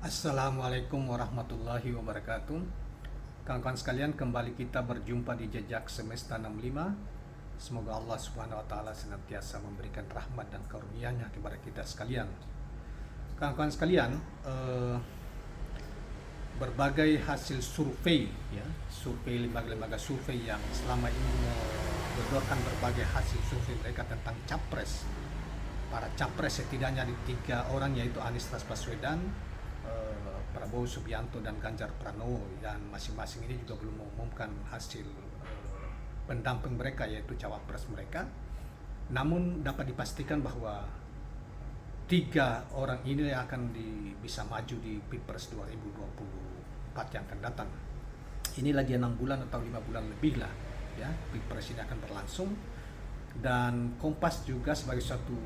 Assalamualaikum warahmatullahi wabarakatuh. Kawan-kawan sekalian, kembali kita berjumpa di Jejak Semesta 65. Semoga Allah Subhanahu wa taala senantiasa memberikan rahmat dan karunia-Nya kepada kita sekalian. Kawan-kawan sekalian, berbagai hasil survei, ya, survei lembaga-lembaga survei yang selama ini menyodorkan berbagai hasil survei mereka tentang capres. Para capres setidaknya di 3 orang, yaitu Anies Baswedan, Prabowo Subianto, dan Ganjar Pranowo, dan masing-masing ini juga belum mengumumkan hasil pendamping mereka, yaitu cawapres mereka. Namun dapat dipastikan bahwa 3 orang ini akan bisa maju di Pilpres 2024 yang akan datang. Ini lagi 6 bulan atau 5 bulan lebih lah, ya, Pilpres ini akan berlangsung. Dan Kompas juga sebagai suatu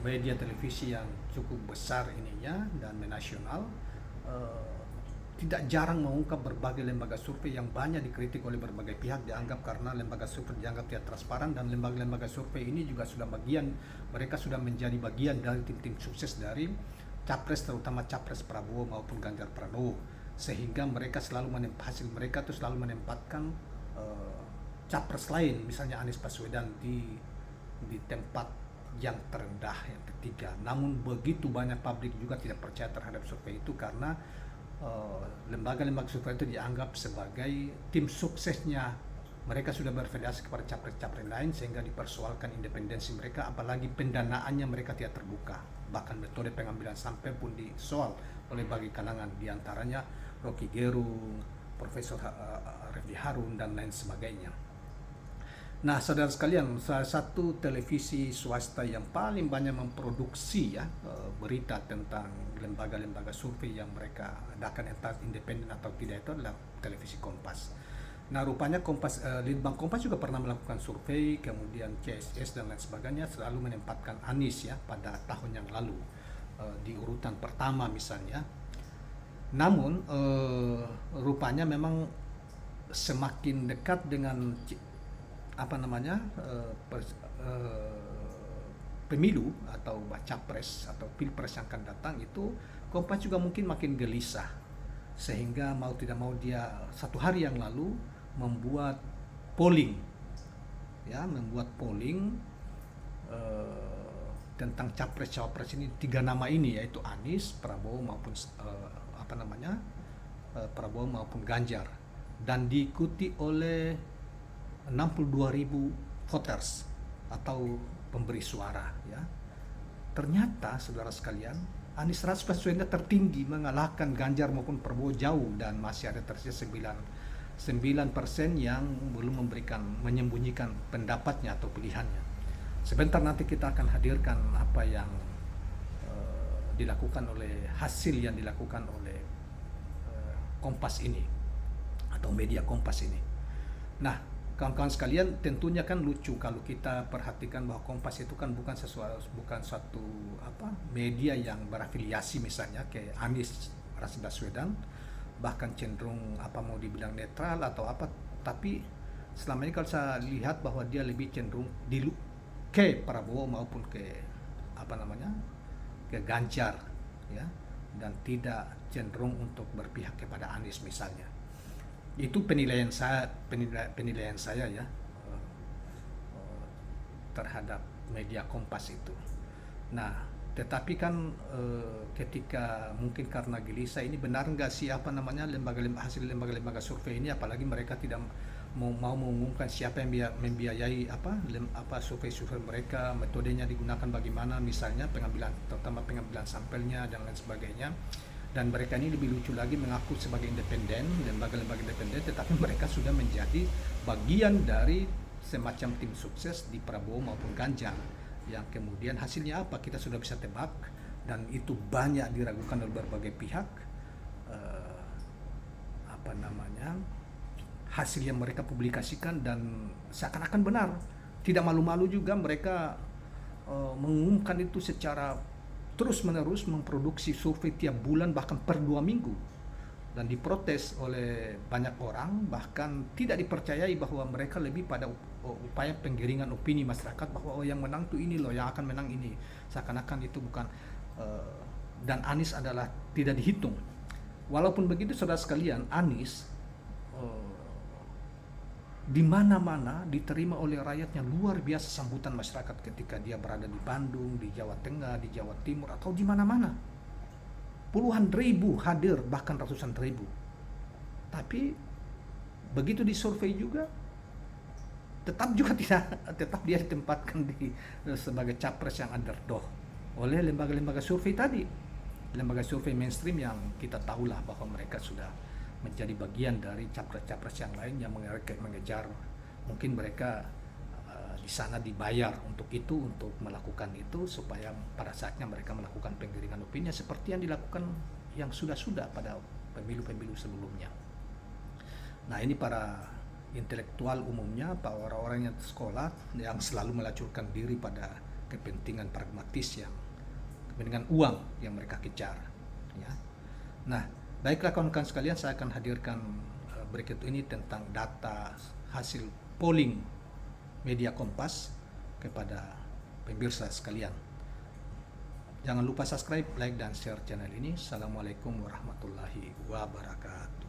media televisi yang cukup besar ininya dan menasional, tidak jarang mengungkap berbagai lembaga survei yang banyak dikritik oleh berbagai pihak, dianggap karena lembaga survei dianggap tidak transparan, dan lembaga-lembaga survei ini juga mereka sudah menjadi bagian dari tim-tim sukses dari capres, terutama capres Prabowo maupun Ganjar Pranowo, sehingga mereka hasil mereka tuh selalu menempatkan capres lain, misalnya Anies Baswedan, di tempat yang terendah, yang ketiga. Namun begitu banyak publik juga tidak percaya terhadap survei itu, karena lembaga-lembaga survei itu dianggap sebagai tim suksesnya. Mereka sudah berafiliasi kepada capres-capres lain, sehingga dipersoalkan independensi mereka, apalagi pendanaannya mereka tidak terbuka. Bahkan metode pengambilan sampel pun disoal oleh bagi kalangan, diantaranya Rocky Gerung, Profesor Refdi Harun, dan lain sebagainya. Nah, saudara sekalian, salah satu televisi swasta yang paling banyak memproduksi, ya, berita tentang lembaga-lembaga survei yang mereka adakan, entah independen atau tidak, itu adalah televisi Kompas. Nah, rupanya Litbang Kompas juga pernah melakukan survei, kemudian CSS dan lain sebagainya selalu menempatkan Anies, ya, pada tahun yang lalu di urutan pertama misalnya. Namun rupanya memang semakin dekat dengan pemilu atau capres atau pilpres yang akan datang, itu Kompas juga mungkin makin gelisah, sehingga mau tidak mau dia 1 hari yang lalu membuat polling, tentang capres cawapres ini, 3 nama ini, yaitu Anies, Prabowo maupun Prabowo maupun Ganjar, dan diikuti oleh 62.000 voters atau pemberi suara, ya. Ternyata saudara sekalian, Anies Baswedan tertinggi, mengalahkan Ganjar maupun Prabowo jauh, dan masih ada tersisa 9% yang belum menyembunyikan pendapatnya atau pilihannya. Sebentar nanti kita akan hadirkan apa yang dilakukan oleh hasil yang dilakukan oleh Kompas ini atau media Kompas ini. Nah, kawan-kawan sekalian, tentunya kan lucu kalau kita perhatikan bahwa Kompas itu kan bukan suatu media yang berafiliasi misalnya ke Anies Baswedan, bahkan cenderung mau dibilang netral atau apa, tapi selama ini kalau saya lihat bahwa dia lebih cenderung ke Prabowo maupun ke ke Ganjar, ya, dan tidak cenderung untuk berpihak kepada Anies misalnya. Itu penilaian saya, ya, terhadap media Kompas itu. Nah, tetapi kan ketika mungkin karena gelisah ini, benar nggak sih hasil lembaga-lembaga survei ini, apalagi mereka tidak mau mengumumkan siapa yang membiayai survei mereka, metodenya digunakan bagaimana, misalnya terutama pengambilan sampelnya dan lain sebagainya. Dan mereka ini lebih lucu lagi, mengaku sebagai independen, lembaga-lembaga independen, tetapi mereka sudah menjadi bagian dari semacam tim sukses di Prabowo maupun Ganjar, yang kemudian hasilnya apa kita sudah bisa tebak, dan itu banyak diragukan oleh berbagai pihak. Hasil yang mereka publikasikan, dan seakan-akan benar, tidak malu-malu juga mereka mengumumkan itu secara terus-menerus, memproduksi survei tiap bulan, bahkan per 2 minggu, dan diprotes oleh banyak orang, bahkan tidak dipercayai bahwa mereka lebih pada upaya penggiringan opini masyarakat bahwa yang menang tuh ini loh, yang akan menang ini, seakan-akan itu bukan dan Anies adalah tidak dihitung Walaupun begitu, saudara sekalian, Anies di mana-mana diterima oleh rakyatnya. Luar biasa sambutan masyarakat ketika dia berada di Bandung, di Jawa Tengah, di Jawa Timur, atau di mana-mana. Puluhan ribu hadir, bahkan ratusan ribu. Tapi begitu disurvei juga, tetap dia ditempatkan sebagai capres yang underdog oleh lembaga-lembaga survei tadi, lembaga survei mainstream yang kita tahulah bahwa mereka sudah menjadi bagian dari capres-capres yang lain yang mengejar, mungkin mereka di sana dibayar untuk itu, untuk melakukan itu, supaya pada saatnya mereka melakukan penggiringan opini seperti yang dilakukan yang sudah-sudah pada pemilu-pemilu sebelumnya. Nah, ini para intelektual umumnya, para orang-orang yang sekolah yang selalu melacurkan diri pada kepentingan pragmatis, yang kepentingan uang yang mereka kejar, ya. Nah, baiklah kawan-kawan sekalian, saya akan hadirkan berikut ini tentang data hasil polling media Kompas kepada pemirsa sekalian. Jangan lupa subscribe, like, dan share channel ini. Assalamualaikum warahmatullahi wabarakatuh.